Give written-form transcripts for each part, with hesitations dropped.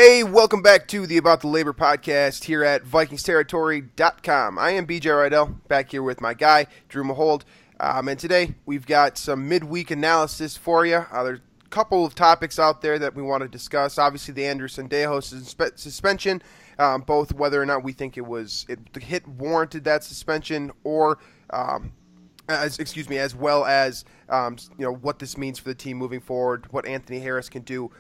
Hey, welcome back to the About the Labor podcast here at VikingsTerritory.com. I am BJ Reidell, back here with my guy, Drew Mahowald. And today we've got some midweek analysis for you. There's a couple of topics out there that we want to discuss. Obviously, the Andrew Sendejo suspension, both whether or not we think the hit warranted that suspension, or as well as what this means for the team moving forward, what Anthony Harris can do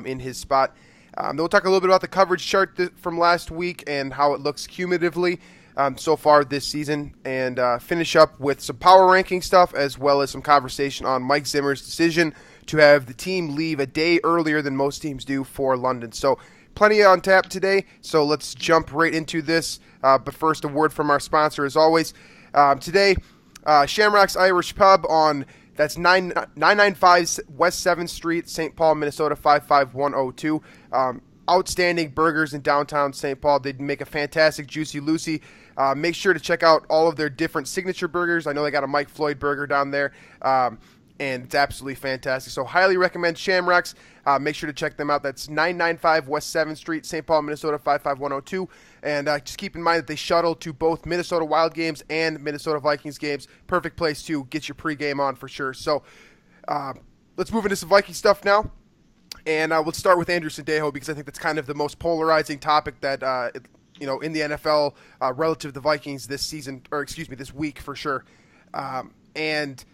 in his spot. Then we'll talk a little bit about the coverage chart from last week and how it looks cumulatively so far this season, and finish up with some power ranking stuff as well as some conversation on Mike Zimmer's decision to have the team leave a day earlier than most teams do for London. So plenty on tap today, so let's jump right into this. But first, a word from our sponsor as always. Today, Shamrock's Irish Pub that's 995 West 7th Street, St. Paul, Minnesota 55102. Outstanding burgers in downtown St. Paul. They make a fantastic Juicy Lucy. Make sure to check out all of their different signature burgers. I know they got a Mike Floyd burger down there, and it's absolutely fantastic. So highly recommend Shamrock's. Make sure to check them out. That's 995 West 7th Street, St. Paul, Minnesota 55102. And just keep in mind that they shuttle to both Minnesota Wild games and Minnesota Vikings games. Perfect place to get your pregame on for sure. So let's move into some Viking stuff now. And we'll start with Andrew Sendejo, because I think that's kind of the most polarizing topic that in the NFL relative to the Vikings this week for sure. And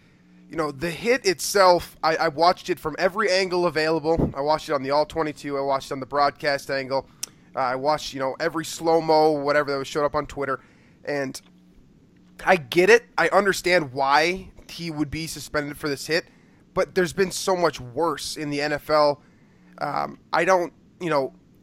the hit itself, I watched it from every angle available. I watched it on the All-22. I watched it on the broadcast angle. I watched, every slow-mo, whatever that showed up on Twitter. And I get it. I understand why he would be suspended for this hit. But there's been so much worse in the NFL. I'm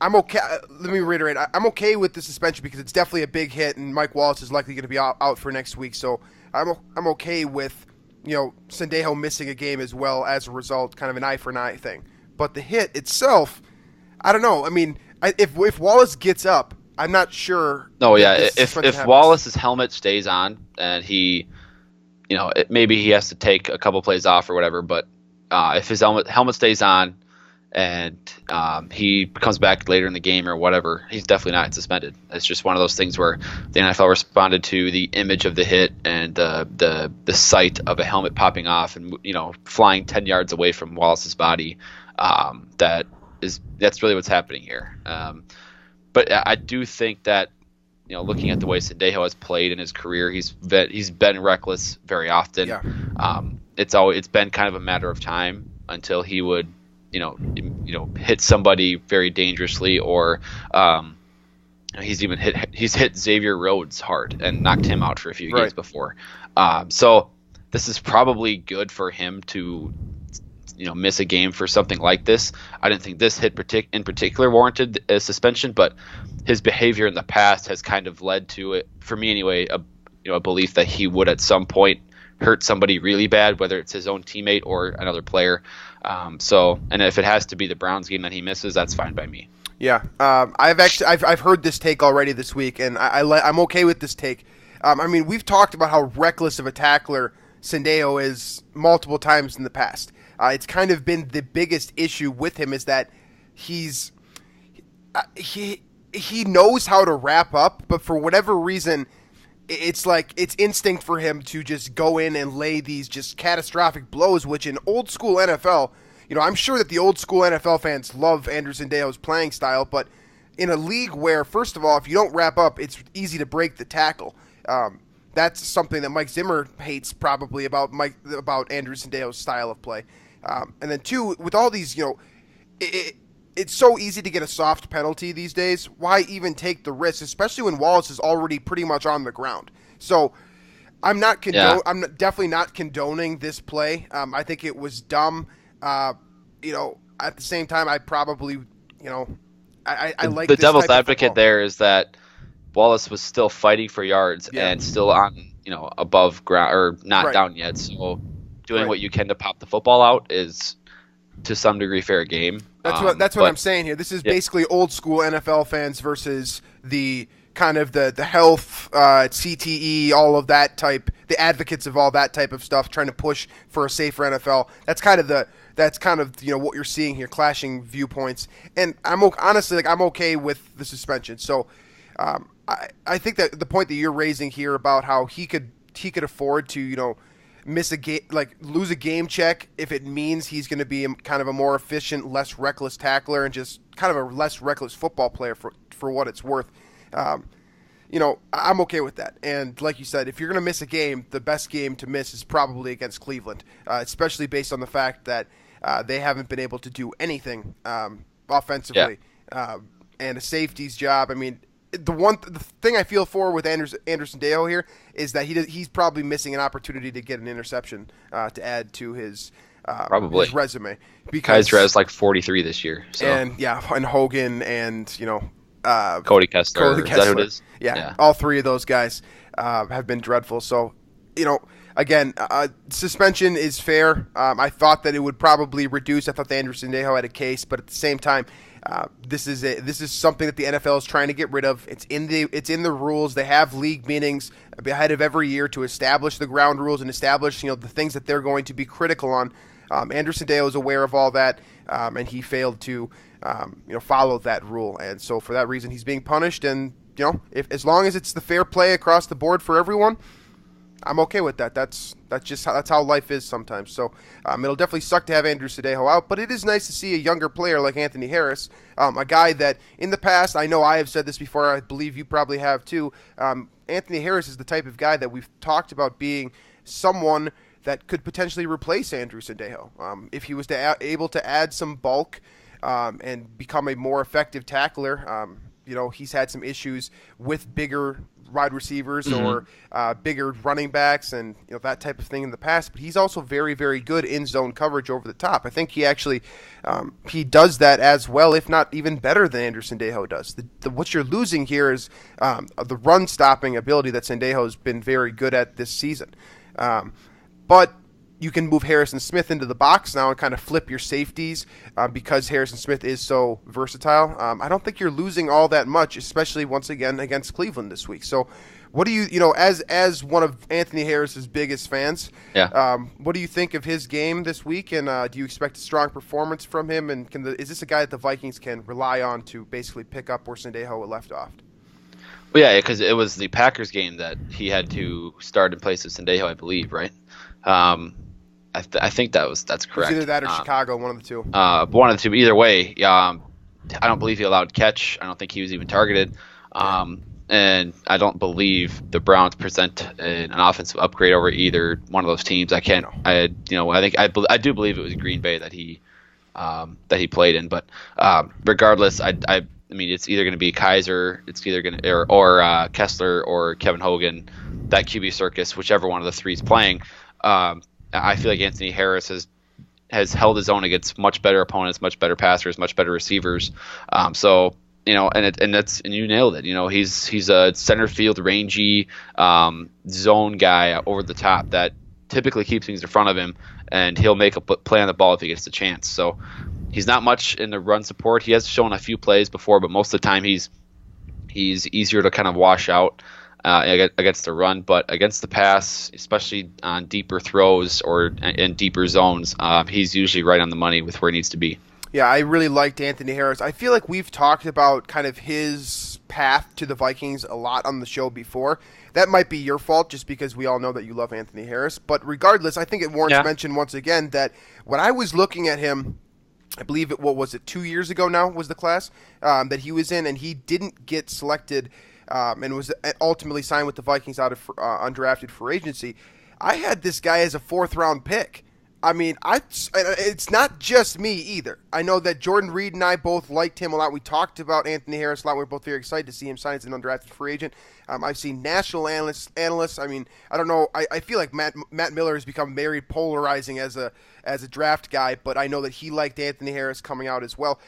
okay. Let me reiterate. I'm okay with the suspension because it's definitely a big hit, and Mike Wallace is likely going to be out for next week. So I'm okay with Sendejo missing a game as well as a result, kind of an eye for an eye thing. But the hit itself, I don't know. I mean, if Wallace gets up, I'm not sure. No, yeah. If Wallace's helmet stays on and he, maybe he has to take a couple plays off or whatever. But if his helmet stays on and he comes back later in the game or whatever, he's definitely not suspended. It's just one of those things where the NFL responded to the image of the hit and the sight of a helmet popping off and flying 10 yards away from Wallace's body. That's really what's happening here. But I do think that looking at the way Sendejo has played in his career, he's been reckless very often. Yeah. It's been kind of a matter of time until he would hit somebody very dangerously, or he's hit Xavier Rhodes hard and knocked him out for a few games before. So this is probably good for him to miss a game for something like this. I didn't think this hit in particular warranted a suspension, but his behavior in the past has kind of led to it, for me anyway, a belief that he would at some point hurt somebody really bad, whether it's his own teammate or another player. And if it has to be the Browns game that he misses, that's fine by me. Yeah, I've heard this take already this week, and I'm okay with this take. We've talked about how reckless of a tackler Sendejo is multiple times in the past. It's kind of been the biggest issue with him is that he knows how to wrap up, but for whatever reason, it's like it's instinct for him to just go in and lay these just catastrophic blows, which in old school NFL, I'm sure that the old school NFL fans love Andrew Sendejo's playing style, but in a league where, first of all, if you don't wrap up, it's easy to break the tackle. That's something that Mike Zimmer hates probably about Andrew Sendejo's style of play. And then two, with all these, it's so easy to get a soft penalty these days. Why even take the risk, especially when Wallace is already pretty much on the ground? So I'm definitely not condoning this play. I think it was dumb. At the same time, I probably, I like the devil's advocate there is that Wallace was still fighting for yards and still on, above ground or not down yet. So doing what you can to pop the football out is to some degree fair game. That's what I'm saying here. This is basically old school NFL fans versus the kind of the health, CTE, all of that type, the advocates of all that type of stuff, trying to push for a safer NFL. That's kind of that's kind of what you're seeing here, clashing viewpoints. And honestly, I'm okay with the suspension. So I think that the point that you're raising here about how he could afford to miss a game, like lose a game check, if it means he's going to be kind of a more efficient, less reckless tackler and just kind of a less reckless football player for what it's worth. I'm okay with that. And like you said, if you're going to miss a game, the best game to miss is probably against Cleveland, especially based on the fact that they haven't been able to do anything offensively. And a safety's job, I mean, the thing I feel for with Andrew Sendejo here is that he's probably missing an opportunity to get an interception to add to his resume. Because Kaiser has like 43 this year. So. And Hogan and Cody Kessler. Is that who it is? Yeah, all three of those guys have been dreadful. So again, suspension is fair. I thought that it would probably reduce. I thought that Andrew Sendejo had a case, but at the same time, this is something that the NFL is trying to get rid of. It's in the rules. They have league meetings ahead of every year to establish the ground rules and establish the things that they're going to be critical on. Andrew Sendejo is aware of all that, and he failed to follow that rule, and so for that reason he's being punished. And as long as it's the fair play across the board for everyone, I'm okay with that. That's how life is sometimes. So it'll definitely suck to have Andrew Sendejo out, but it is nice to see a younger player like Anthony Harris, a guy that in the past, I know I have said this before, I believe you probably have too. Anthony Harris is the type of guy that we've talked about being someone that could potentially replace Andrew Sendejo if he was able to add some bulk and become a more effective tackler. He's had some issues with bigger wide receivers or bigger running backs and that type of thing in the past, but he's also very, very good in zone coverage over the top. I think he actually he does that as well, if not even better than Andrew Sendejo does. What you're losing here is the run stopping ability that Sendejo has been very good at this season. But you can move Harrison Smith into the box now and kind of flip your safeties because Harrison Smith is so versatile. I don't think you're losing all that much, especially once again against Cleveland this week. So what do you as one of Anthony Harris's biggest fans, what do you think of his game this week? And do you expect a strong performance from him? And is this a guy that the Vikings can rely on to basically pick up where Sendejo left off? Well, yeah, because it was the Packers game that he had to start in place of Sendejo, I believe, right? I think that's correct. It's either that or Chicago, one of the two. One of the two. Either way, I don't believe he allowed catch. I don't think he was even targeted. And I don't believe the Browns present an offensive upgrade over either one of those teams. I can't. I do believe it was Green Bay that he played in. But regardless, I mean, it's either going to be Kaiser, it's either going to or Kessler or Kevin Hogan, that QB circus, whichever one of the three is playing. I feel like Anthony Harris has held his own against much better opponents, much better passers, much better receivers. So and you nailed it. He's a center field rangy zone guy over the top that typically keeps things in front of him, and he'll make a play on the ball if he gets the chance. So he's not much in the run support. He has shown a few plays before, but most of the time he's easier to kind of wash out against the run, but against the pass, especially on deeper throws or in deeper zones, he's usually right on the money with where he needs to be. Yeah, I really liked Anthony Harris. I feel like we've talked about kind of his path to the Vikings a lot on the show before. That might be your fault just because we all know that you love Anthony Harris. But regardless, I think it warrants mention once again that when I was looking at him, I believe 2 years ago now was the class that he was in, and he didn't get selected and was ultimately signed with the Vikings out of undrafted free agency. I had this guy as a 4th-round pick. I mean, it's not just me either. I know that Jordan Reed and I both liked him a lot. We talked about Anthony Harris a lot. We were both very excited to see him sign as an undrafted free agent. I've seen national analysts. I mean, I don't know. I feel like Matt Miller has become very polarizing as a draft guy, but I know that he liked Anthony Harris coming out as well.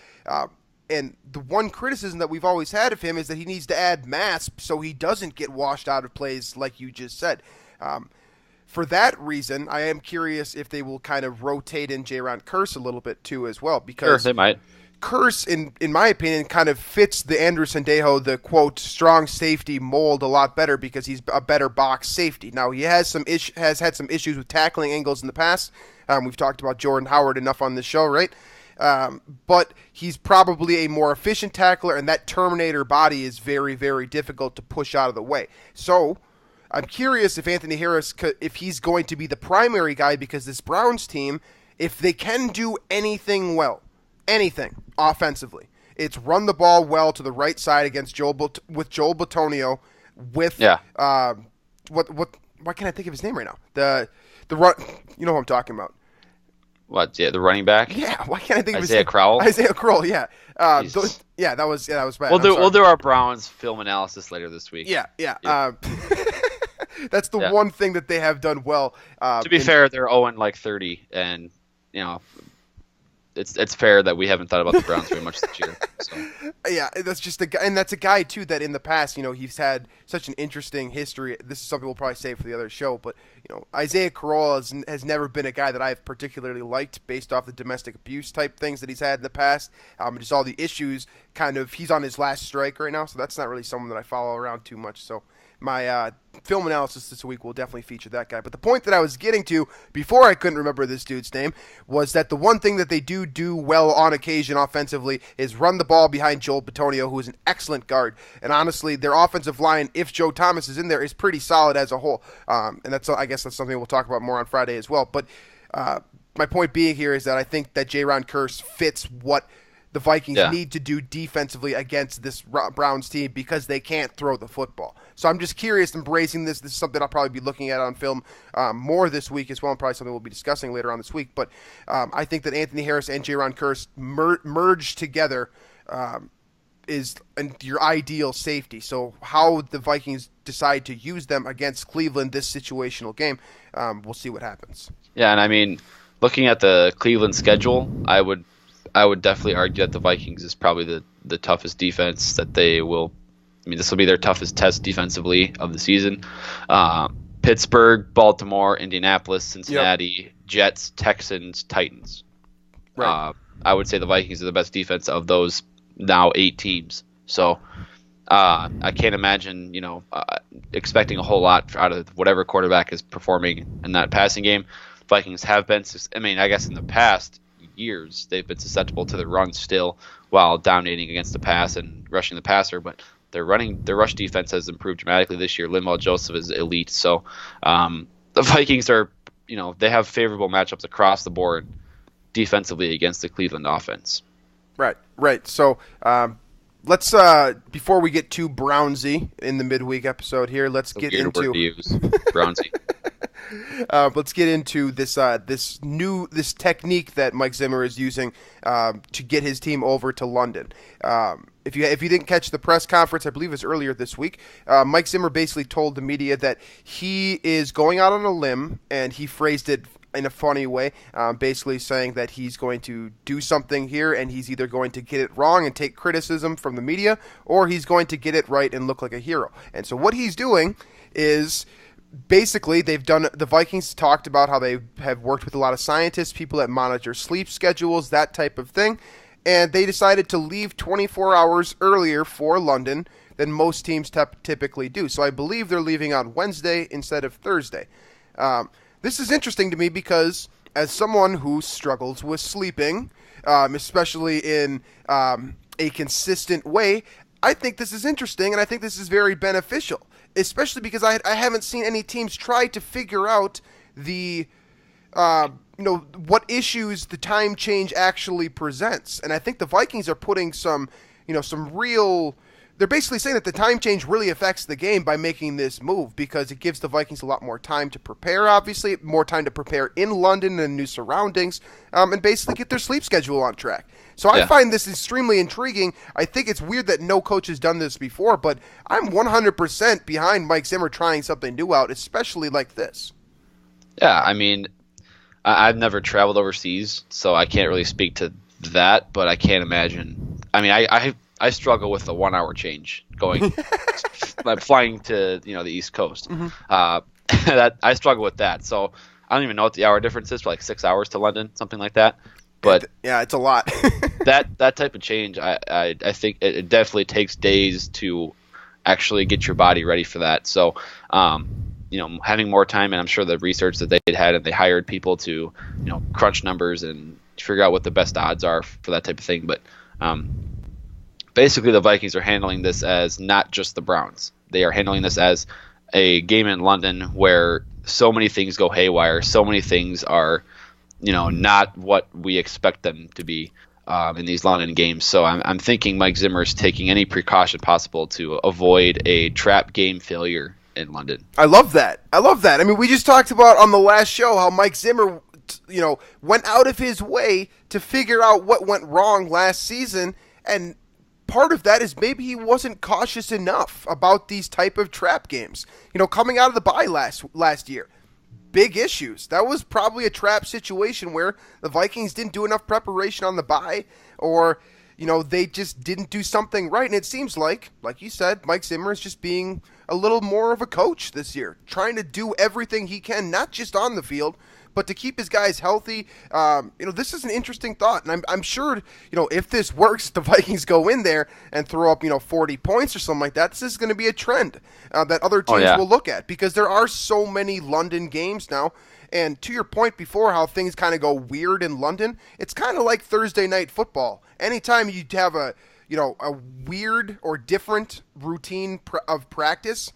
And the one criticism that we've always had of him is that he needs to add mass so he doesn't get washed out of plays like you just said. For that reason, I am curious if they will kind of rotate in Jaron Kearse a little bit too as well. Because sure, they might. Kearse, in my opinion, kind of fits the Andrew Sendejo, the quote strong safety mold a lot better because he's a better box safety. Now he has had some issues with tackling angles in the past, We've talked about Jordan Howard enough on this show, right? But he's probably a more efficient tackler, and that Terminator body is very, very difficult to push out of the way. So I'm curious if Anthony Harris, if he's going to be the primary guy, because this Browns team, if they can do anything well, anything offensively, it's run the ball well to the right side against Joel Bitonio with why can't I think of his name right now? The run, you know who I'm talking about. What? Yeah, the running back. Yeah, why can't I think of his name? Isaiah Crowell. Yeah. That was bad. We'll do our Browns film analysis later this week. Yeah. That's the one thing that they have done well. To be fair, they're 0-30, and it's fair that we haven't thought about the Browns very much this year. So. Yeah, that's just a guy, and that's a guy too that in the past, he's had such an interesting history. This is something we'll probably save for the other show, but Isaiah Crowell has never been a guy that I've particularly liked based off the domestic abuse type things that he's had in the past. Just all the issues. He's on his last strike right now, so that's not really someone that I follow around too much. So my film analysis this week will definitely feature that guy. But the point that I was getting to before I couldn't remember this dude's name was that the one thing that they do well on occasion offensively is run the ball behind Joel Bitonio, who is an excellent guard. And honestly, their offensive line, if Joe Thomas is in there, is pretty solid as a whole. And I guess that's something we'll talk about more on Friday as well. But my point being here is that I think that Jaron Kearse fits what the Vikings need to do defensively against this Browns team because they can't throw the football. So I'm just curious, embracing this. This is something I'll probably be looking at on film more this week as well, and probably something we'll be discussing later on this week. But I think that Anthony Harris and Jaron Kearse merged together is your ideal safety. So how the Vikings decide to use them against Cleveland, this situational game, we'll see what happens. Yeah, and I mean, looking at the Cleveland schedule, I would definitely argue that the Vikings is probably the toughest defense that they will. I mean, this will be their toughest test defensively of the season. Pittsburgh, Baltimore, Indianapolis, Cincinnati, Jets, Texans, Titans. Right. I would say the Vikings are the best defense of those now 8 teams. So I can't imagine, expecting a whole lot out of whatever quarterback is performing in that passing game. Vikings have been. I mean, I guess in the past years they've been susceptible to the run still while dominating against the pass and rushing the passer, but their rush defense has improved dramatically this year. Linval Joseph is elite, so the Vikings are, they have favorable matchups across the board defensively against the Cleveland offense. Right. So let's before we get too Brownsy in the midweek episode here, let's get into Brownsy. Let's get into this technique that Mike Zimmer is using to get his team over to London. If you didn't catch the press conference, I believe it was earlier this week, Mike Zimmer basically told the media that he is going out on a limb, and he phrased it in a funny way, basically saying that he's going to do something here, and he's either going to get it wrong and take criticism from the media, or he's going to get it right and look like a hero. And so what he's doing is, basically, the Vikings talked about how they have worked with a lot of scientists, people that monitor sleep schedules, that type of thing, and they decided to leave 24 hours earlier for London than most teams typically do. So I believe they're leaving on Wednesday instead of Thursday. This is interesting to me because as someone who struggles with sleeping, especially in a consistent way, I think this is interesting, and I think this is very beneficial, especially because I haven't seen any teams try to figure out the what issues the time change actually presents. And I think the Vikings are putting some real. They're basically saying that the time change really affects the game by making this move because it gives the Vikings a lot more time to prepare, obviously, more time to prepare in London and new surroundings, and basically get their sleep schedule on track. So I find this extremely intriguing. I think it's weird that no coach has done this before, but I'm 100% behind Mike Zimmer trying something new out, especially like this. Yeah, I mean, I've never traveled overseas, so I can't really speak to that, but I can't imagine. I mean, I struggle with the 1 hour change going, like flying to the East Coast. Mm-hmm. That I struggle with that. So I don't even know what the hour difference is for like 6 hours to London, something like that. But it's a lot. that type of change, I think it definitely takes days to actually get your body ready for that. So having more time, and I'm sure the research that they had, and they hired people to, crunch numbers and figure out what the best odds are for that type of thing. But basically, the Vikings are handling this as not just the Browns. They are handling this as a game in London where so many things go haywire, so many things are, not what we expect them to be in these London games. So I'm thinking Mike Zimmer is taking any precaution possible to avoid a trap game failure in London. I love that. I mean, we just talked about on the last show how Mike Zimmer, went out of his way to figure out what went wrong last season, and part of that is maybe he wasn't cautious enough about these type of trap games. Coming out of the bye last year, big issues. That was probably a trap situation where the Vikings didn't do enough preparation on the bye, or they just didn't do something right. And it seems like you said, Mike Zimmer is just being a little more of a coach this year, trying to do everything he can, not just on the field, but to keep his guys healthy. This is an interesting thought, and I'm sure, if this works, the Vikings go in there and throw up, 40 points or something like that. This is going to be a trend that other teams will look at, because there are so many London games now. And to your point before, how things kind of go weird in London, it's kind of like Thursday night football. Anytime you have a weird or different routine of practice,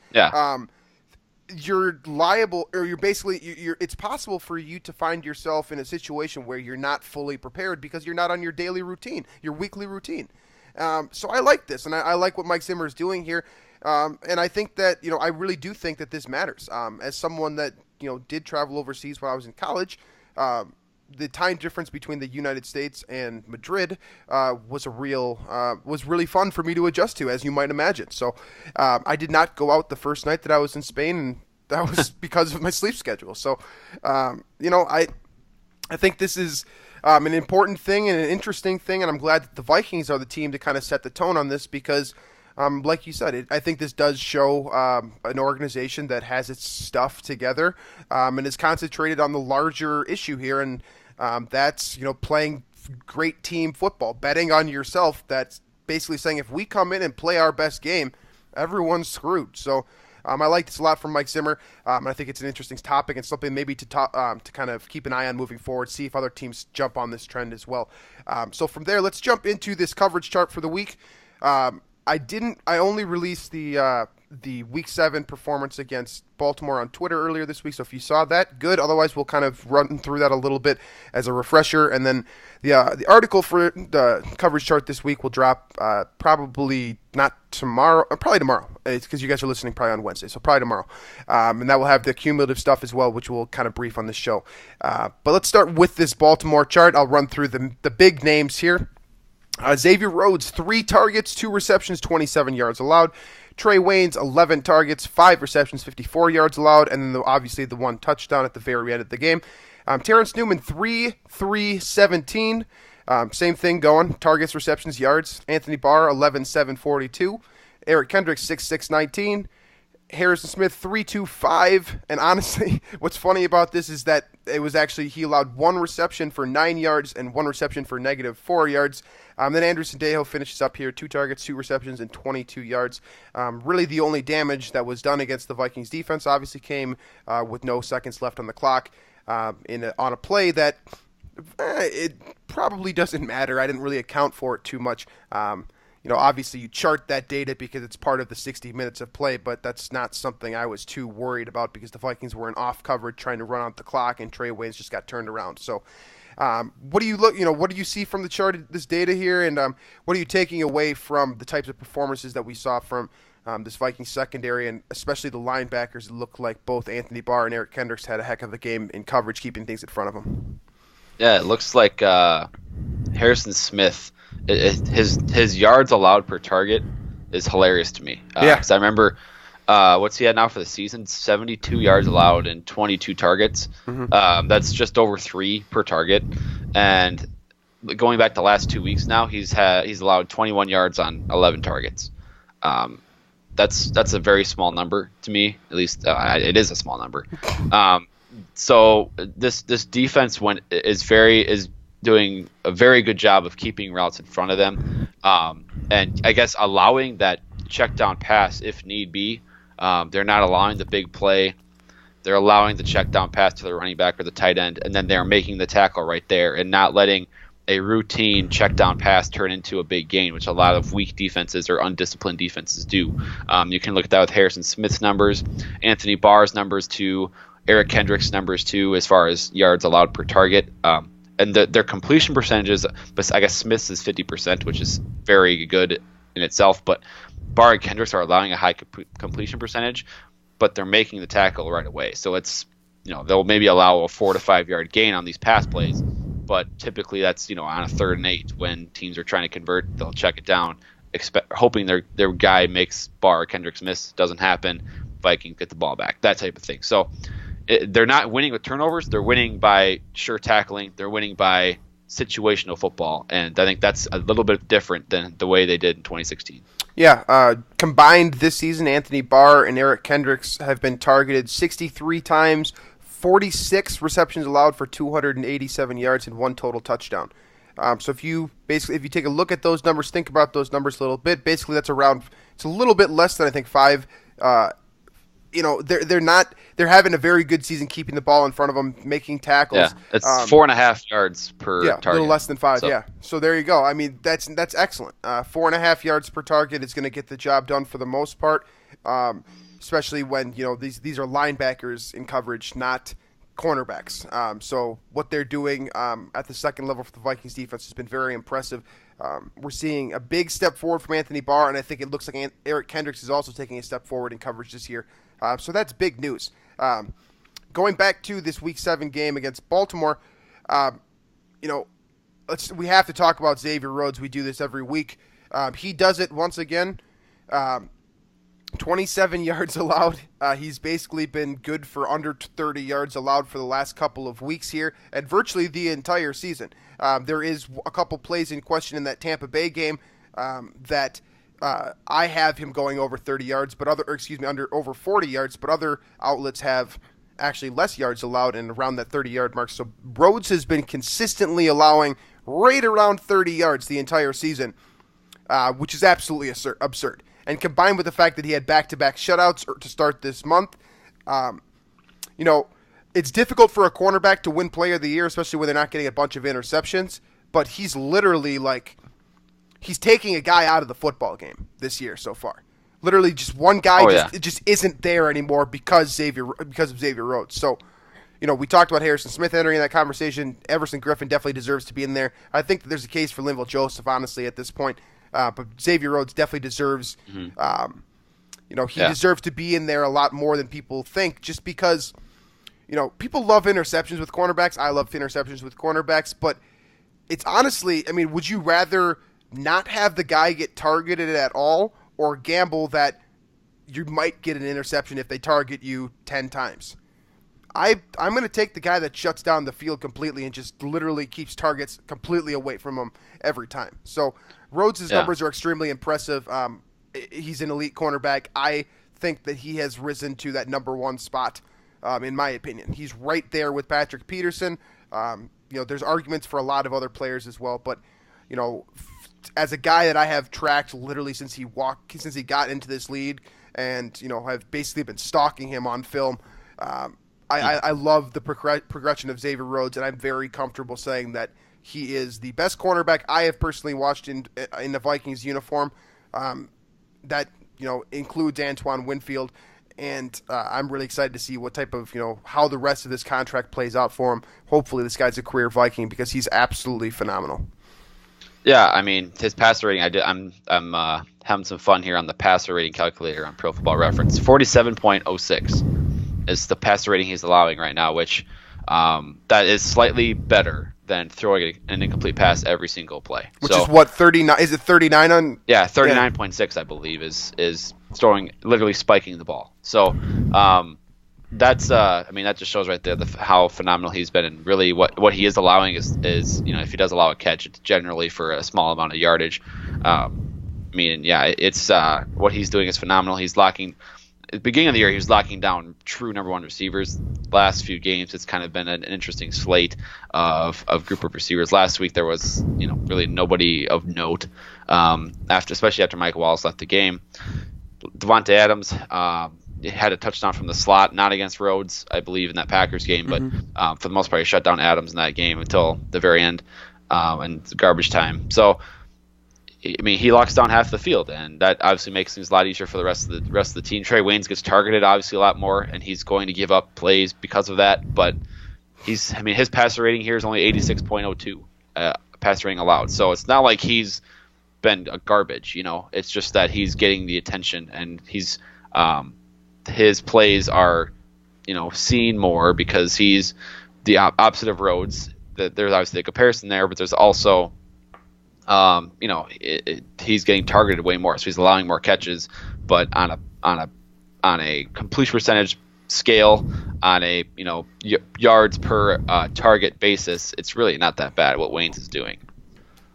you're liable, or it's possible for you to find yourself in a situation where you're not fully prepared because you're not on your daily routine, your weekly routine. So I like this, and I like what Mike Zimmer is doing here. And I think that, I really do think that this matters. As someone that, did travel overseas while I was in college, the time difference between the United States and Madrid was really fun for me to adjust to, as you might imagine. So I did not go out the first night that I was in Spain, and that was because of my sleep schedule. So, I think this is an important thing and an interesting thing, and I'm glad that the Vikings are the team to kind of set the tone on this, because like you said, I think this does show an organization that has its stuff together and is concentrated on the larger issue here, and that's playing great team football, betting on yourself. That's basically saying, if we come in and play our best game, everyone's screwed. So I like this a lot from Mike Zimmer, and I think it's an interesting topic and something maybe to kind of keep an eye on moving forward, see if other teams jump on this trend as well. So from there, let's jump into this coverage chart for the week. I only released the Week 7 performance against Baltimore on Twitter earlier this week, so if you saw that, good. Otherwise, we'll kind of run through that a little bit as a refresher, and then the article for the coverage chart this week will drop probably not tomorrow, probably tomorrow. It's because you guys are listening probably on Wednesday, so probably tomorrow. And that will have the cumulative stuff as well, which we'll kind of brief on this show. But let's start with this Baltimore chart. I'll run through the big names here. Xavier Rhodes, 3 targets, 2 receptions, 27 yards allowed. Trey Waynes, 11 targets, 5 receptions, 54 yards allowed. And then obviously the 1 touchdown at the very end of the game. Terrence Newman, 3-3-17. Same thing going. Targets, receptions, yards. Anthony Barr, 11-7-42. Eric Kendricks, 6-6-19. Harrison Smith, 3-2-5. And honestly, what's funny about this is that it was actually, he allowed 1 reception for 9 yards and 1 reception for -4 yards. Then Andrew Sendejo finishes up here, 2 targets, 2 receptions, and 22 yards. Really the only damage that was done against the Vikings defense obviously came with no seconds left on the clock on a play that it probably doesn't matter. I didn't really account for it too much. Obviously you chart that data because it's part of the 60 minutes of play, but that's not something I was too worried about because the Vikings were in off coverage trying to run out the clock, and Trey Waynes just got turned around. So, what do you see from the chart, this data here, and what are you taking away from the types of performances that we saw from this Vikings secondary, and especially the linebackers? It looked like both Anthony Barr and Eric Kendricks had a heck of a game in coverage, keeping things in front of them. Yeah, it looks like Harrison Smith, his yards allowed per target is hilarious to me. Because I remember what's he had now for the season? 72 yards allowed and 22 targets. Mm-hmm. That's just over 3 per target. And going back the last 2 weeks now, he's allowed 21 yards on 11 targets. That's a very small number to me. At least it is a small number. So this defense is doing a very good job of keeping routes in front of them, and I guess allowing that check down pass if need be. They're not allowing the big play. They're allowing the check down pass to the running back or the tight end, and then they're making the tackle right there and not letting a routine check down pass turn into a big gain, which a lot of weak defenses or undisciplined defenses do. You can look at that with Harrison Smith's numbers, Anthony Barr's numbers too, Eric Kendricks' numbers too, as far as yards allowed per target. And their completion percentages, but I guess Smith's is 50%, which is very good in itself. But Barr and Kendricks are allowing a high completion percentage, but they're making the tackle right away. So it's, they'll maybe allow a 4 to 5 yard gain on these pass plays, but typically that's, on a 3rd and 8 when teams are trying to convert, they'll check it down, hoping their guy makes Barr or Kendricks miss. Doesn't happen. Vikings get the ball back, that type of thing. So they're not winning with turnovers. They're winning by sure tackling. They're winning by situational football, and I think that's a little bit different than the way they did in 2016. Yeah, combined this season, Anthony Barr and Eric Kendricks have been targeted 63 times, 46 receptions allowed for 287 yards and 1 total touchdown. So if you take a look at those numbers, think about those numbers a little bit. Basically, it's a little bit less than I think 5. They're having a very good season keeping the ball in front of them, making tackles. Yeah, it's 4.5 yards per target. Yeah, a little less than 5. So. Yeah, so there you go. I mean, that's excellent. 4.5 yards per target is going to get the job done for the most part, especially when these are linebackers in coverage, not cornerbacks. So what they're doing at the second level for the Vikings defense has been very impressive. We're seeing a big step forward from Anthony Barr, and I think it looks like Eric Kendricks is also taking a step forward in coverage this year. So that's big news. Going back to this Week 7 game against Baltimore, we have to talk about Xavier Rhodes. We do this every week. He does it once again. 27 yards allowed. He's basically been good for under 30 yards allowed for the last couple of weeks here, and virtually the entire season. There is a couple plays in question in that Tampa Bay game that I have him going over 30 yards, but under over 40 yards, but other outlets have actually less yards allowed and around that 30-yard mark. So Rhodes has been consistently allowing right around 30 yards the entire season, which is absolutely absurd. And combined with the fact that he had back-to-back shutouts to start this month, it's difficult for a cornerback to win Player of the Year, especially when they're not getting a bunch of interceptions. But he's literally he's taking a guy out of the football game this year so far. Literally, just one guy just isn't there anymore because of Xavier Rhodes. So, we talked about Harrison Smith entering that conversation. Everson Griffin definitely deserves to be in there. I think that there's a case for Linval Joseph, honestly, at this point. But Xavier Rhodes definitely deserves, deserves to be in there a lot more than people think, just because, people love interceptions with cornerbacks. I love interceptions with cornerbacks, but it's honestly, would you rather not have the guy get targeted at all or gamble that you might get an interception if they target you 10 times? I'm going to take the guy that shuts down the field completely and just literally keeps targets completely away from him every time. So Rhodes' numbers are extremely impressive. He's an elite cornerback. I think that he has risen to that number 1 spot, in my opinion. He's right there with Patrick Peterson. There's arguments for a lot of other players as well, but as a guy that I have tracked literally since he got into this league, and have basically been stalking him on film, I love the progression of Xavier Rhodes, and I'm very comfortable saying that he is the best cornerback I have personally watched in the Vikings uniform. That includes Antoine Winfield, and I'm really excited to see what type of how the rest of this contract plays out for him. Hopefully, this guy's a career Viking because he's absolutely phenomenal. Yeah, his passer rating. I'm having some fun here on the passer rating calculator on Pro Football Reference. 47.06 is the passer rating he's allowing right now, which that is slightly better than throwing an incomplete pass every single play. Which is what, 39? Is it 39 on? Yeah, 39.6 I believe is throwing, literally spiking the ball. So that's that just shows right there how phenomenal he's been, and really what he is allowing is if he does allow a catch, it's generally for a small amount of yardage. It's what he's doing is phenomenal. He's locking. At the beginning of the year, he was locking down true number 1 receivers. Last few games, it's kind of been an interesting slate of group of receivers. Last week, there was really nobody of note, especially after Mike Wallace left the game. Devontae Adams, had a touchdown from the slot, not against Rhodes, I believe, in that Packers game, but for the most part, he shut down Adams in that game until the very end and garbage time. So, I mean, he locks down half the field, and that obviously makes things a lot easier for the rest of the team. Trey Waynes gets targeted obviously a lot more, and he's going to give up plays because of that. But his passer rating here is only 86.02 passer rating allowed. So it's not like he's been a garbage. It's just that he's getting the attention, and he's his plays are seen more because he's the opposite of Rhodes. There's obviously a comparison there, but there's also he's getting targeted way more, so he's allowing more catches. But on a completion percentage scale, on a yards per target basis, it's really not that bad what Waynes is doing.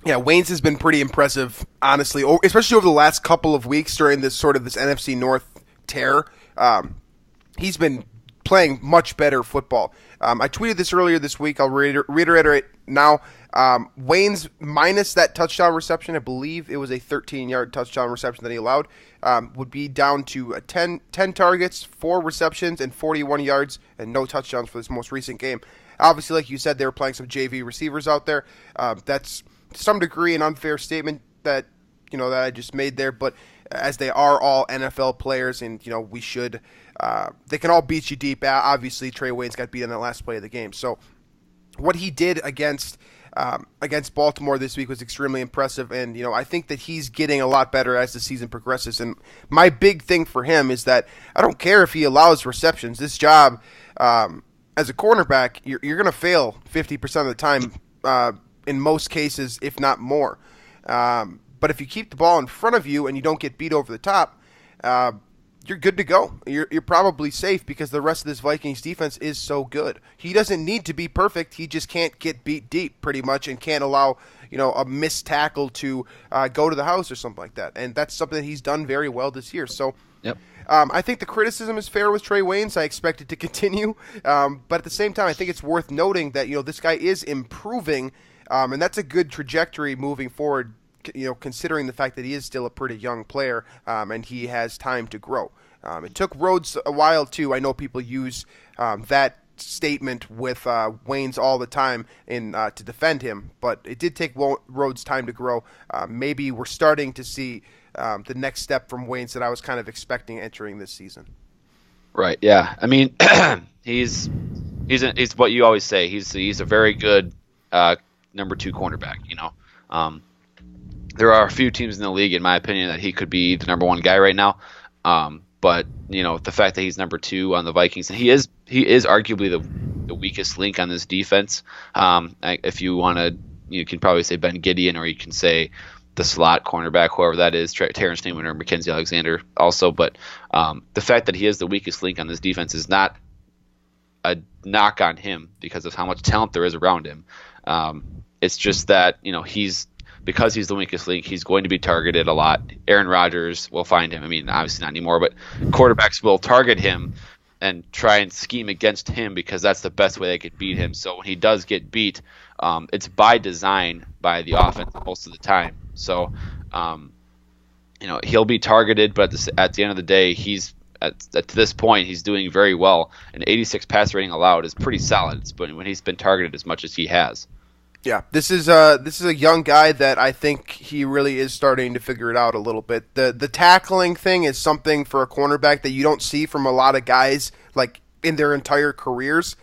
Yeah, Waynes has been pretty impressive, honestly, especially over the last couple of weeks during this NFC North tear. He's been playing much better football. I tweeted this earlier this week. I'll reiterate it now. Waynes minus that touchdown reception, I believe it was a 13-yard touchdown reception that he allowed, would be down to 10 targets, 4 receptions, and 41 yards, and no touchdowns for this most recent game. Obviously, like you said, they were playing some JV receivers out there. That's to some degree an unfair statement that that I just made there, but as they are all NFL players, and we should, they can all beat you deep. Obviously, Trey Waynes got beat on that last play of the game. So what he did against Baltimore this week was extremely impressive, and I think that he's getting a lot better as the season progresses. And my big thing for him is that I don't care if he allows receptions. This job, as a cornerback, you're going to fail 50% of the time in most cases, if not more. But if you keep the ball in front of you and you don't get beat over the top, you're good to go. You're probably safe because the rest of this Vikings defense is so good. He doesn't need to be perfect. He just can't get beat deep pretty much and can't allow a missed tackle to go to the house or something like that. And that's something that he's done very well this year. So yep. I think the criticism is fair with Trey Waynes. I expect it to continue. But at the same time, I think it's worth noting that this guy is improving, and that's a good trajectory moving forward, considering the fact that he is still a pretty young player, and he has time to grow. It took Rhodes a while, too. I know people use that statement with Waynes all the time to defend him, but it did take Rhodes time to grow. Maybe we're starting to see the next step from Waynes that I was kind of expecting entering this season. Right, yeah. I mean, he's what you always say. He's a very good number 2 cornerback, There are a few teams in the league, in my opinion, that he could be the number 1 guy right now. But the fact that he's number 2 on the Vikings, and he is arguably the weakest link on this defense. If you want to, you can probably say Ben Gideon, or you can say the slot cornerback, whoever that is, Terrence Newman or Mackenzie Alexander also. But the fact that he is the weakest link on this defense is not a knock on him because of how much talent there is around him. It's just that because he's the weakest link, he's going to be targeted a lot. Aaron Rodgers will find him. I mean, obviously not anymore, but quarterbacks will target him and try and scheme against him because that's the best way they could beat him. So when he does get beat, it's by design by the offense most of the time. So, he'll be targeted, but at the end of the day, he's at this point, he's doing very well. An 86 pass rating allowed is pretty solid, but when he's been targeted as much as he has. Yeah, this is a young guy that I think he really is starting to figure it out a little bit. The tackling thing is something for a cornerback that you don't see from a lot of guys like in their entire careers.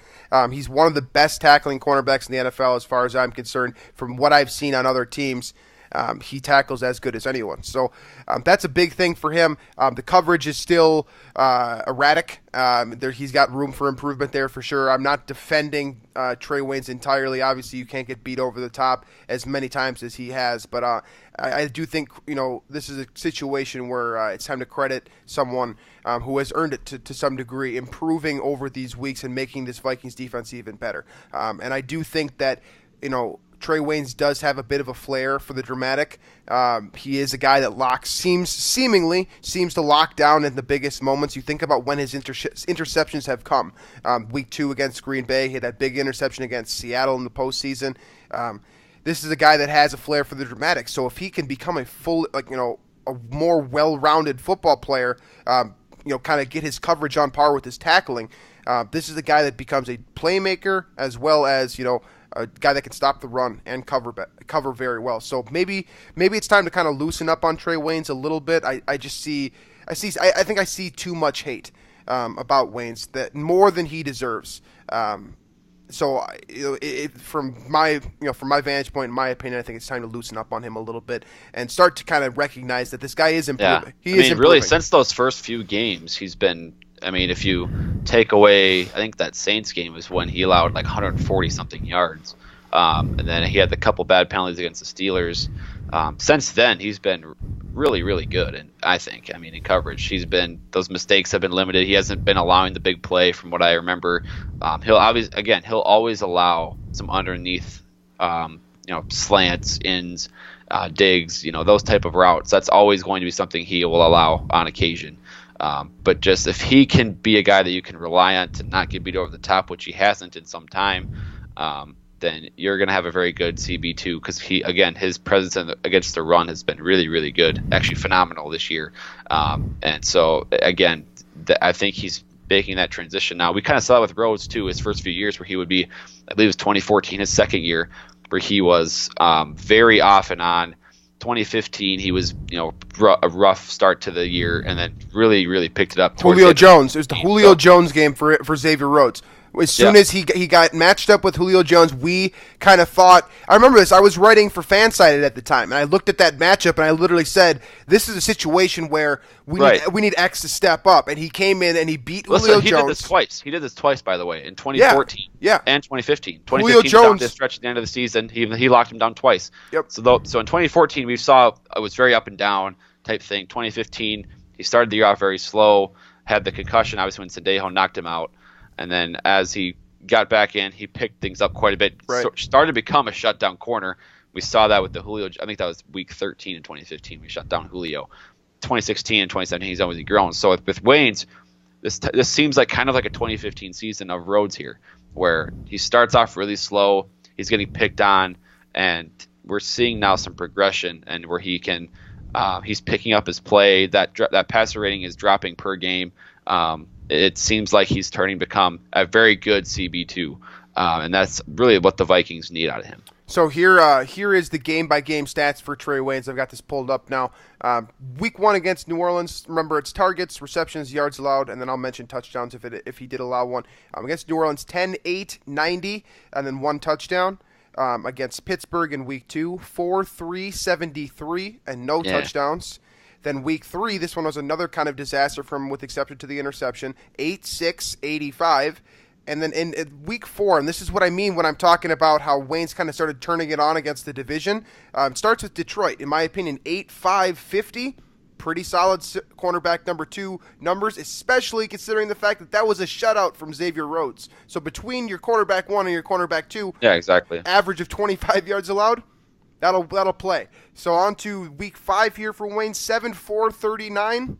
He's one of the best tackling cornerbacks in the NFL as far as I'm concerned. From what I've seen on other teams, he tackles as good as anyone. So that's a big thing for him. The coverage is still erratic. He's got room for improvement there for sure. I'm not defending Trey Waynes entirely. Obviously, you can't get beat over the top as many times as he has. But I do think this is a situation where it's time to credit someone who has earned it to some degree, improving over these weeks and making this Vikings defense even better. And I do think that Trey Waynes does have a bit of a flair for the dramatic. He is a guy that seemingly seems to lock down in the biggest moments. You think about when his interceptions have come. Week 2 against Green Bay, he had that big interception against Seattle in the postseason. This is a guy that has a flair for the dramatic. So if he can become a more well-rounded football player, kind of get his coverage on par with his tackling. This is a guy that becomes a playmaker as well as a guy that can stop the run and cover very well. So maybe it's time to kind of loosen up on Trey Waynes a little bit. I think I see too much hate about Waynes, that more than he deserves. So from my vantage point, in my opinion, I think it's time to loosen up on him a little bit and start to kind of recognize that this guy is improving. Yeah. Really, since those first few games, he's been. If you take away, I think that Saints game was when he allowed like 140 something yards, and then he had the couple bad penalties against the Steelers. Since then, he's been really, really good, and I think, in coverage, those mistakes have been limited. He hasn't been allowing the big play, from what I remember. He'll always allow some underneath, slants, ins, digs, those type of routes. That's always going to be something he will allow on occasion. But just if he can be a guy that you can rely on to not get beat over the top, which he hasn't in some time, then you're going to have a very good CB2, because his presence against the run has been really, really good, actually phenomenal this year. And so, again, I think he's making that transition now. We kind of saw it with Rhodes, too, his first few years, where he would be, I believe it was 2014, his second year, where he was very off and on. 2015, he was, a rough start to the year, and then really, really picked it up. Julio Jones. It was the Julio Jones game for Xavier Rhodes. As soon as he got matched up with Julio Jones, we kind of thought. I remember this. I was writing for Fansided at the time, and I looked at that matchup, and I literally said, "This is a situation where we need X to step up." And he came in and he beat Julio Jones. He did this twice. He did this twice, by the way, in 2014 and 2015. 2015, Julio Jones, down the stretch at the end of the season, he locked him down twice. Yep. So in 2014, we saw it was very up and down type thing. 2015, he started the year off very slow, had the concussion, obviously, when Sendejo knocked him out. And then as he got back in, he picked things up quite a bit. Right. Started to become a shutdown corner. We saw that with the Julio. I think that was week 13 in 2015. We shut down Julio. 2016 and 2017, he's always grown. So with Waynes, this seems like kind of like a 2015 season of Rhodes here, where he starts off really slow. He's getting picked on, and we're seeing now some progression, and where he can he's picking up his play. That passer rating is dropping per game. It seems like he's turning to become a very good CB2, and that's really what the Vikings need out of him. So here is the game-by-game stats for Trey Waynes. I've got this pulled up now. Week 1 against New Orleans, remember it's targets, receptions, yards allowed, and then I'll mention touchdowns if he did allow one. Against New Orleans, 10, 8, 90, and then 1 touchdown. Against Pittsburgh in Week 2, 4, 3, 73, and no touchdowns. Then Week 3, this one was another kind of disaster with exception to the interception, 8, 6, 85. And then in Week 4, and this is what I mean when I'm talking about how Waynes kind of started turning it on against the division. It starts with Detroit, in my opinion, 8, 5, 50. Pretty solid cornerback number 2 numbers, especially considering the fact that was a shutout from Xavier Rhodes. So between your cornerback 1 and your cornerback 2, average of 25 yards allowed. That'll play. So on to Week 5 here for Wayne, 7, 4, 39.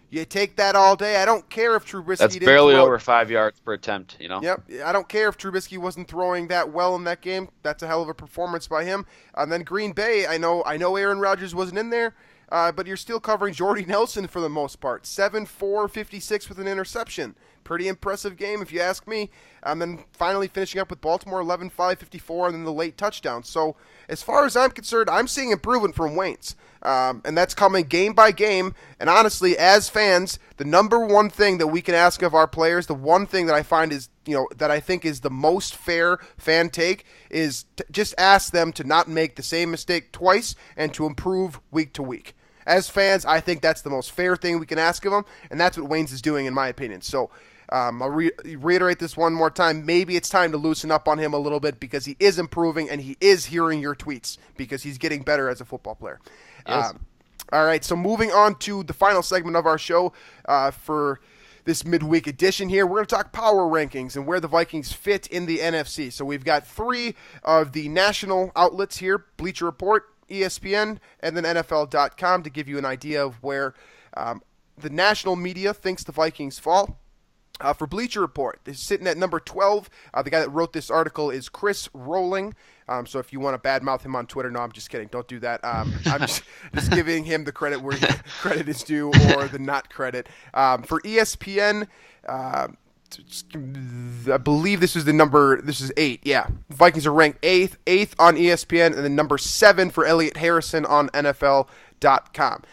You take that all day. I don't care if Trubisky That's didn't barely throw over 5 yards per attempt, Yep. I don't care if Trubisky wasn't throwing that well in that game. That's a hell of a performance by him. And then Green Bay, I know Aaron Rodgers wasn't in there, but you're still covering Jordy Nelson for the most part. 7, 4, 56 with an interception. Pretty impressive game, if you ask me. And then finally finishing up with Baltimore, 11, 5, 54, and then the late touchdown. So as far as I'm concerned, I'm seeing improvement from Waynes. And that's coming game by game. And honestly, as fans, the number one thing that we can ask of our players, the one thing that I find is, that I think is the most fair fan take, is to just ask them to not make the same mistake twice and to improve week to week. As fans, I think that's the most fair thing we can ask of them, and that's what Waynes is doing, in my opinion. So I'll reiterate this one more time. Maybe it's time to loosen up on him a little bit, because he is improving and he is hearing your tweets, because he's getting better as a football player. Yes. All right, so moving on to the final segment of our show for this midweek edition here, we're going to talk power rankings and where the Vikings fit in the NFC. So we've got 3 of the national outlets here, Bleacher Report, ESPN, and then NFL.com, to give you an idea of where the national media thinks the Vikings fall. For Bleacher Report, this is sitting at number 12. The guy that wrote this article is Chris Rowling. So if you want to badmouth him on Twitter, no, I'm just kidding. Don't do that. I'm just giving him the credit where credit is due, or the not credit. For ESPN, I believe this is 8. Yeah, Vikings are ranked eighth on ESPN, and then number 7 for Elliot Harrison on NFL.com.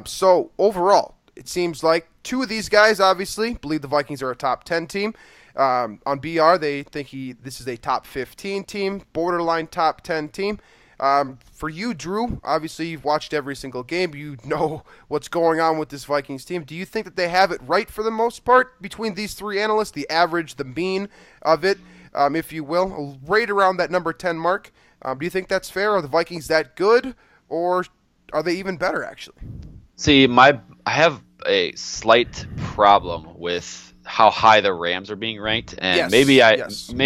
So overall, it seems like 2 of these guys obviously believe the Vikings are a top 10 team. On BR, they think this is a top 15 team, borderline top 10 team. For you, Drew, obviously you've watched every single game. You know what's going on with this Vikings team. Do you think that they have it right for the most part between these 3 analysts, the average, the mean of it, if you will, right around that number 10 mark? Do you think that's fair? Are the Vikings that good, or are they even better, actually? See, I have a slight problem with how high the Rams are being ranked, and maybe I should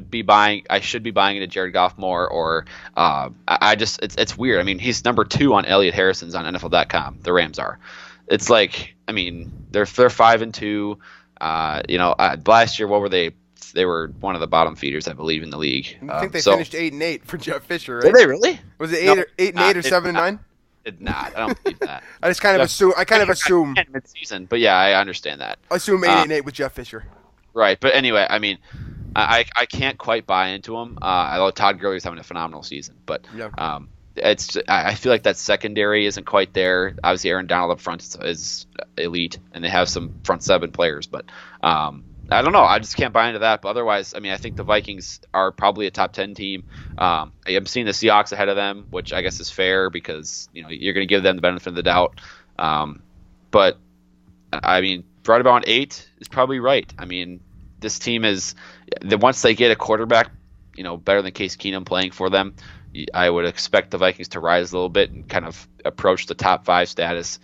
be buying into Jared Goff more, or it's weird. I mean, he's number 2 on Elliot Harrison's on NFL.com. The Rams are. It's like, I mean, they're 5-2. Last year, what were they? They were one of the bottom feeders, I believe, in the league. I think they finished 8-8 for Jeff Fisher, right? Did they really? Was it 8-8 or 7-9? Did not. I don't believe that. I just kind of assume mid-season, but yeah, I understand that. I assume 8-8 with Jeff Fisher. Right, but anyway, I mean, I can't quite buy into him. Although Todd Gurley's having a phenomenal season, but I feel like that secondary isn't quite there. Obviously, Aaron Donald up front is elite, and they have some front 7 players, but I don't know. I just can't buy into that. But otherwise, I mean, I think the Vikings are probably a top 10 team. I'm seeing the Seahawks ahead of them, which I guess is fair because you're going to give them the benefit of the doubt. But I mean, right about 8 is probably right. I mean, this team is once they get a quarterback, better than Case Keenum playing for them, I would expect the Vikings to rise a little bit and kind of approach the top 5 status.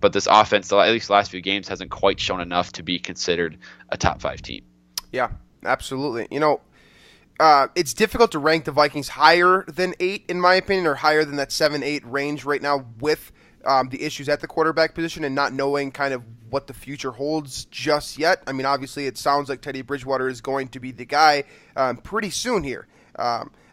But this offense, at least the last few games, hasn't quite shown enough to be considered a top 5 team. Yeah, absolutely. It's difficult to rank the Vikings higher than 8, in my opinion, or higher than that 7-8 range right now with the issues at the quarterback position and not knowing kind of what the future holds just yet. I mean, obviously, it sounds like Teddy Bridgewater is going to be the guy pretty soon here.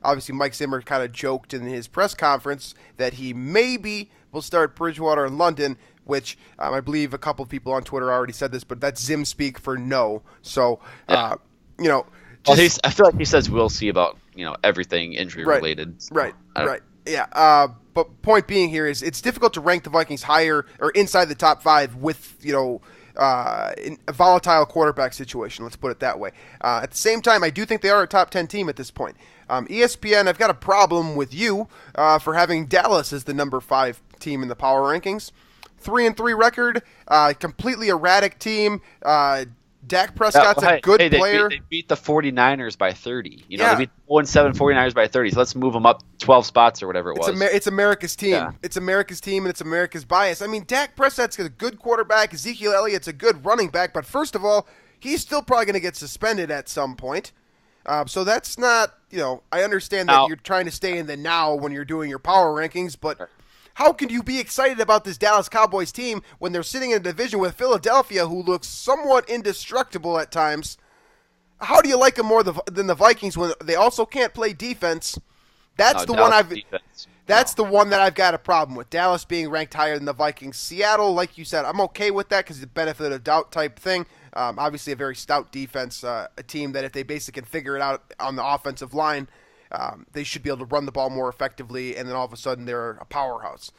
Obviously, Mike Zimmer kind of joked in his press conference that he maybe will start Bridgewater in London, which I believe a couple of people on Twitter already said this, but that's Zim speak for no. So, I feel like he says we'll see about everything injury related. Right. Yeah. But point being here is it's difficult to rank the Vikings higher or inside the top 5 with in a volatile quarterback situation. Let's put it that way. At the same time, I do think they are a top 10 team at this point. ESPN, I've got a problem with you for having Dallas as the number 5 team in the power rankings. 3-3 record, completely erratic team. Dak Prescott's a good player. They beat the 49ers by 30. They beat 0-7 49ers by 30. So let's move them up 12 spots or whatever it was. It's America's team. Yeah. It's America's team, and it's America's bias. I mean, Dak Prescott's a good quarterback. Ezekiel Elliott's a good running back. But first of all, he's still probably going to get suspended at some point. So that's not, I understand that you're trying to stay in the now when you're doing your power rankings, but how can you be excited about this Dallas Cowboys team when they're sitting in a division with Philadelphia, who looks somewhat indestructible at times? How do you like them more than the Vikings when they also can't play defense? That's the one that I've got a problem with. Dallas being ranked higher than the Vikings. Seattle, like you said, I'm okay with that because it's a benefit of doubt type thing. Obviously, a very stout defense, a team that if they basically can figure it out on the offensive line, they should be able to run the ball more effectively, and then all of a sudden they're a powerhouse.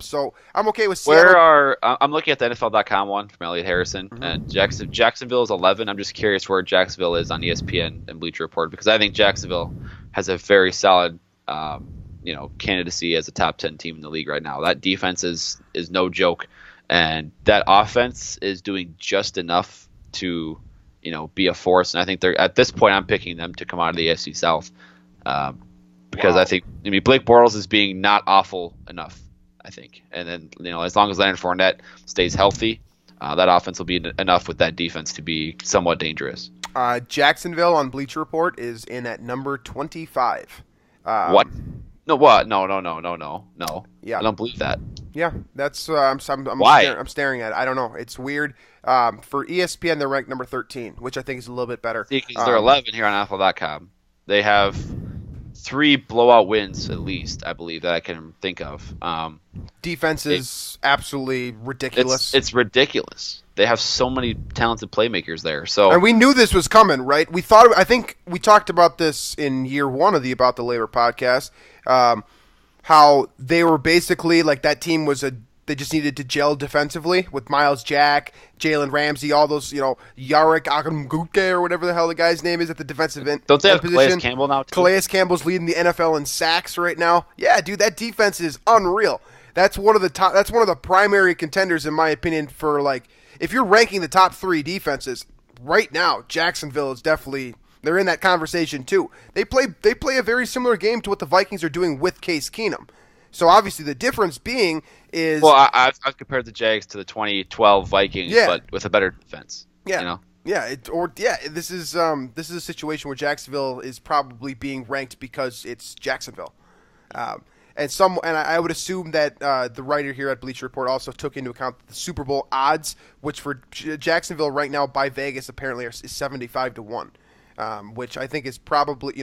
So I'm okay with Seattle. I'm looking at the NFL.com one from Elliot Harrison, and Jacksonville is 11. I'm just curious where Jacksonville is on ESPN and Bleacher Report, because I think Jacksonville has a very solid candidacy as a top 10 team in the league right now. That defense is no joke, and that offense is doing just enough to be a force. And I think they're at this point I'm picking them to come out of the AFC South. Because I think Blake Bortles is being not awful enough, I think, and then as long as Leonard Fournette stays healthy, that offense will be enough with that defense to be somewhat dangerous. Jacksonville on Bleacher Report is in at number 25. What? No, what? No. Yeah. I don't believe that. Yeah, that's Why? I'm staring at it. I don't know. It's weird. For ESPN, they're ranked number 13, which I think is a little bit better. See, because they're 11 here on NFL.com. They have 3 blowout wins at least, I believe, that I can think of. Defense is absolutely ridiculous. It's ridiculous. They have so many talented playmakers there. So, and we knew this was coming, right? I think we talked about this in year 1 of the About the Labor podcast. How they were basically like that team they just needed to gel defensively with Miles Jack, Jalen Ramsey, all those, Yarek Akamguke or whatever the hell the guy's name is at the defensive end. Don't they have position. Calais Campbell now, too? Calais Campbell's leading the NFL in sacks right now. Yeah, dude, that defense is unreal. That's one of the primary contenders, in my opinion, for like, if you're ranking the top 3 defenses right now, Jacksonville is definitely, they're in that conversation too. They play a very similar game to what the Vikings are doing with Case Keenum. So obviously the difference being is, well, I've compared the Jags to the 2012 Vikings, but with a better defense. Yeah, This is a situation where Jacksonville is probably being ranked because it's Jacksonville, and I would assume that the writer here at Bleacher Report also took into account the Super Bowl odds, which for Jacksonville right now by Vegas apparently is 75-1, which I think is probably,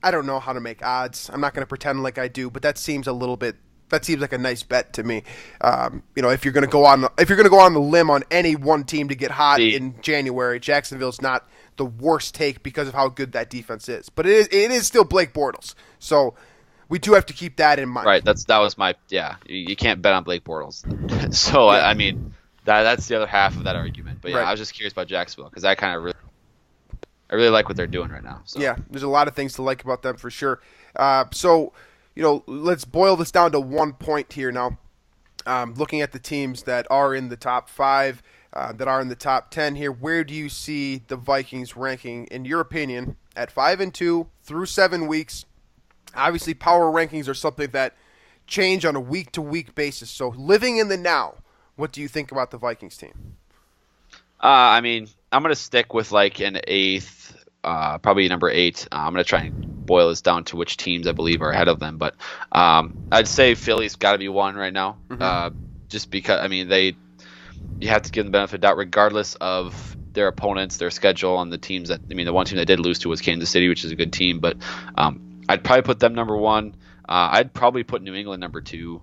I don't know how to make odds. I'm not going to pretend like I do, but that seems like a nice bet to me. If you're going to go on the limb on any one team to get hot in January, Jacksonville's not the worst take because of how good that defense is. But it is still Blake Bortles, so we do have to keep that in mind. Right. That was my You can't bet on Blake Bortles. So I mean that's the other half of that argument. But I was just curious about Jacksonville because I really like what they're doing right now. So. Yeah, there's a lot of things to like about them for sure. Let's boil this down to one point here now. Looking at the teams that are in the top 5, that are in the top 10 here, where do you see the Vikings ranking, in your opinion, at 5-2 through 7 weeks? Obviously, power rankings are something that change on a week-to-week basis. So living in the now, what do you think about the Vikings team? I mean, I'm going to stick with like an 8th, probably number 8. I'm going to try and boil this down to which teams I believe are ahead of them. But I'd say Philly's got to be 1 right now. Just because, I mean, you have to give them the benefit of the doubt regardless of their opponents, their schedule, and the teams that, I mean, the one team they did lose to was Kansas City, which is a good team. But I'd probably put them number 1. I'd probably put New England number 2,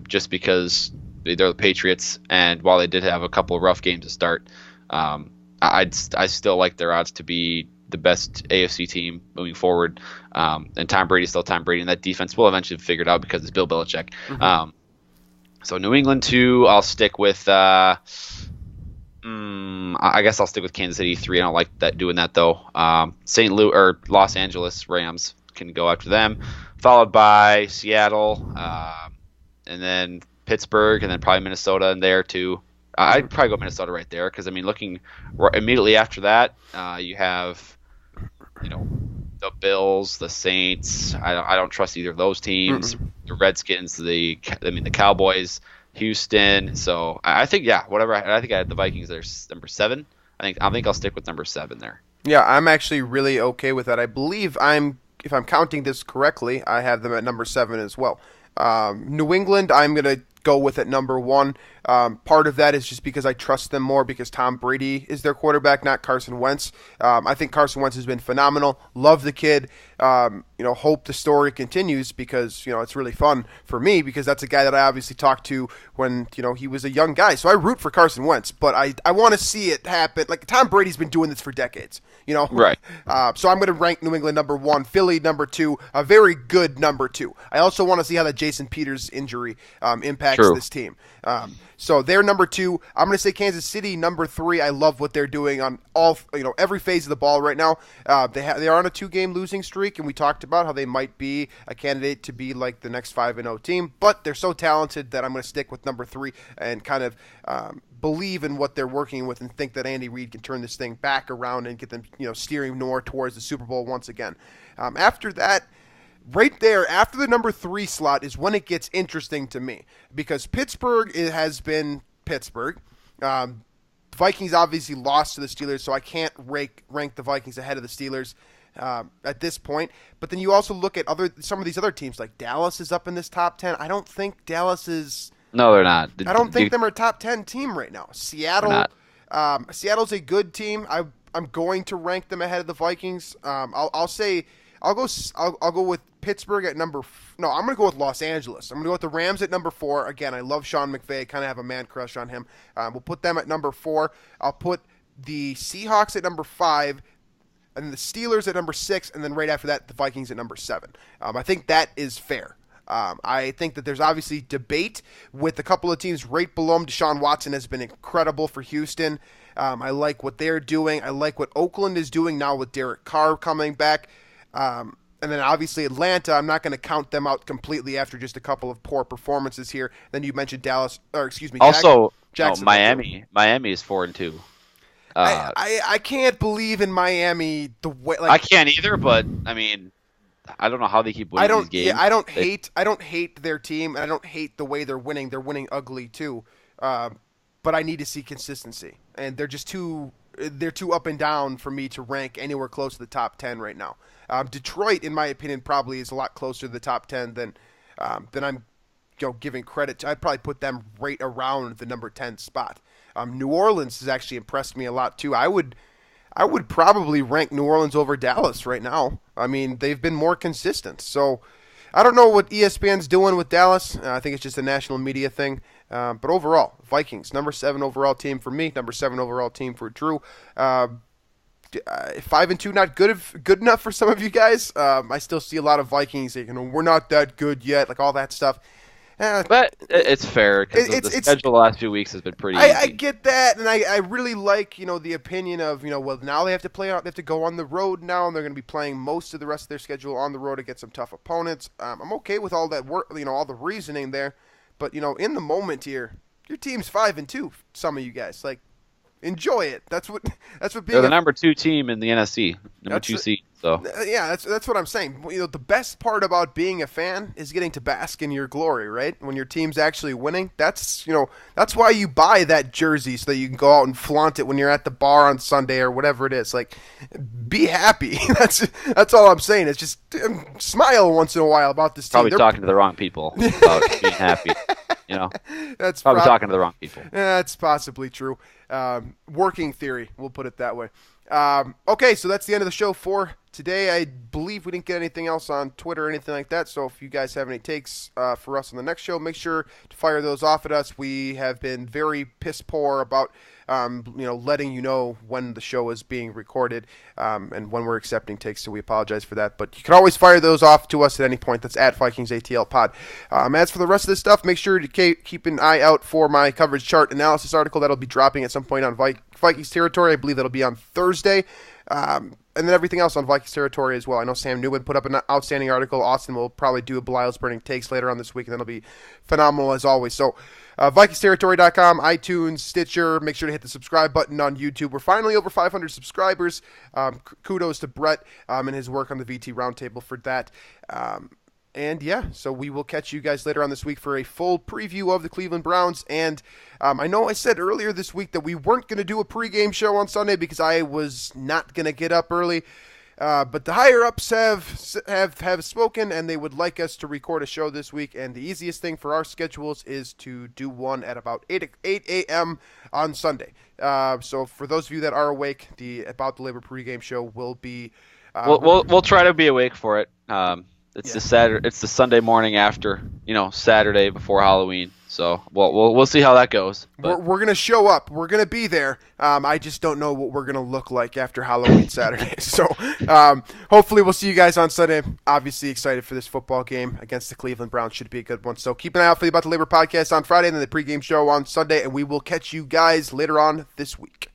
just because they're the Patriots, and while they did have a couple of rough games to start, I still like their odds to be the best AFC team moving forward. And Tom Brady's still Tom Brady, and that defense will eventually figure it out because it's Bill Belichick. So New England 2, I'll stick with. I guess I'll stick with Kansas City 3. I don't like doing that though. St. Louis or Los Angeles Rams can go after them, followed by Seattle, and then Pittsburgh, and then probably Minnesota in there too. I'd probably go Minnesota right there because, I mean, looking immediately after that, you have, the Bills, the Saints. I don't trust either of those teams. The Redskins, the Cowboys, Houston. So I think whatever. I think I had the Vikings there number 7. I think I'll stick with number 7 there. Yeah, I'm actually really okay with that. I believe if I'm counting this correctly, I have them at number 7 as well. New England, I'm going to go with at number 1. Part of that is just because I trust them more because Tom Brady is their quarterback, not Carson Wentz. I think Carson Wentz has been phenomenal. Love the kid. Hope the story continues because, it's really fun for me because that's a guy that I obviously talked to when, he was a young guy. So I root for Carson Wentz, but I want to see it happen. Like Tom Brady's been doing this for decades, Right. So I'm going to rank New England number 1, Philly number 2, a very good number 2. I also want to see how the Jason Peters injury impacts this team. So they're number 2. I'm going to say Kansas City number 3. I love what they're doing on all, every phase of the ball right now. They are on a 2-game losing streak, and we talked about how they might be a candidate to be like the next 5-0 team. But they're so talented that I'm going to stick with number 3 and kind of believe in what they're working with and think that Andy Reid can turn this thing back around and get them, steering more towards the Super Bowl once again. After that. Right there, after the number 3 slot is when it gets interesting to me because Pittsburgh has been Pittsburgh. Vikings obviously lost to the Steelers, so I can't rank the Vikings ahead of the Steelers at this point. But then you also look at some of these other teams, like Dallas is up in this top 10. I don't think Dallas is No, they're not. I don't think they're a top 10 team right now. Seattle's a good team. I'm going to rank them ahead of the Vikings. I'll go with Pittsburgh at number. No, I'm going to go with Los Angeles. I'm going to go with the Rams at number 4. Again, I love Sean McVay. Kind of have a man crush on him. We'll put them at number 4. I'll put the Seahawks at number 5, and the Steelers at number 6, and then right after that, the Vikings at number 7. I think that is fair. I think that there's obviously debate with a couple of teams right below them. Deshaun Watson has been incredible for Houston. I like what they're doing. I like what Oakland is doing now with Derek Carr coming back. And then obviously Atlanta, I'm not going to count them out completely after just a couple of poor performances here. Then you mentioned Miami. Miami is 4-2. I can't believe in Miami the way. Like, I can't either, but I mean, I don't know how they keep winning these games. Yeah, I don't hate their team, and I don't hate the way they're winning. They're winning ugly too, but I need to see consistency, and they're just too up and down for me to rank anywhere close to the top 10 right now. Detroit, in my opinion, probably is a lot closer to the top 10 than I'm giving credit to. I'd probably put them right around the number 10 spot. New Orleans has actually impressed me a lot too. I would probably rank New Orleans over Dallas right now. I mean, they've been more consistent. So I don't know what ESPN's doing with Dallas. I think it's just a national media thing. But overall, Vikings, number 7 overall team for me, number 7 overall team for Drew. 5-2, not good enough for some of you guys. I still see a lot of Vikings saying, we're not that good yet, like all that stuff. But it's fair because the schedule the last few weeks has been pretty easy. I get that, and I really like the opinion of well, now they have to go on the road now, and they're going to be playing most of the rest of their schedule on the road against some tough opponents. I'm okay with all that work, all the reasoning there, but in the moment here, your team's 5-2. Some of you guys enjoy it. That's what being. They're the number 2 team in the NFC, number 2 seed. So yeah, that's what I'm saying. The best part about being a fan is getting to bask in your glory, right? When your team's actually winning, that's why you buy that jersey so that you can go out and flaunt it when you're at the bar on Sunday or whatever it is. Be happy. That's all I'm saying. It's just smile once in a while about this team. Probably talking to the wrong people about being happy. That's probably talking to the wrong people. That's possibly true. Working theory, we'll put it that way. Okay, so that's the end of the show for today. I believe we didn't get anything else on Twitter or anything like that, so if you guys have any takes for us on the next show, make sure to fire those off at us. We have been very piss poor about letting you know when the show is being recorded and when we're accepting takes, so we apologize for that. But you can always fire those off to us at any point. That's at Vikings ATL Pod. As for the rest of this stuff, make sure to keep an eye out for my coverage chart analysis article that'll be dropping at some point on Vikings Territory. I believe that'll be on Thursday. And then everything else on Vikings Territory as well. I know Sam Newman put up an outstanding article. Austin will probably do a Belial's Burning Takes later on this week, and that'll be phenomenal as always. So, VikingsTerritory.com, iTunes, Stitcher. Make sure to hit the subscribe button on YouTube. We're finally over 500 subscribers. Kudos to Brett and his work on the VT Roundtable for that. And yeah, so we will catch you guys later on this week for a full preview of the Cleveland Browns. And I know I said earlier this week that we weren't going to do a pregame show on Sunday because I was not going to get up early. But the higher-ups have spoken, and they would like us to record a show this week. And the easiest thing for our schedules is to do one at about 8 a.m. on Sunday. So for those of you that are awake, the About the Labor pregame show will be... We'll try to be awake for it. It's the Sunday morning after, Saturday before Halloween. So we'll see how that goes. We're gonna show up. We're gonna be there. I just don't know what we're gonna look like after Halloween Saturday. So hopefully we'll see you guys on Sunday. Obviously excited for this football game against the Cleveland Browns. Should be a good one. So keep an eye out for the About the Labor podcast on Friday and then the pregame show on Sunday, and we will catch you guys later on this week.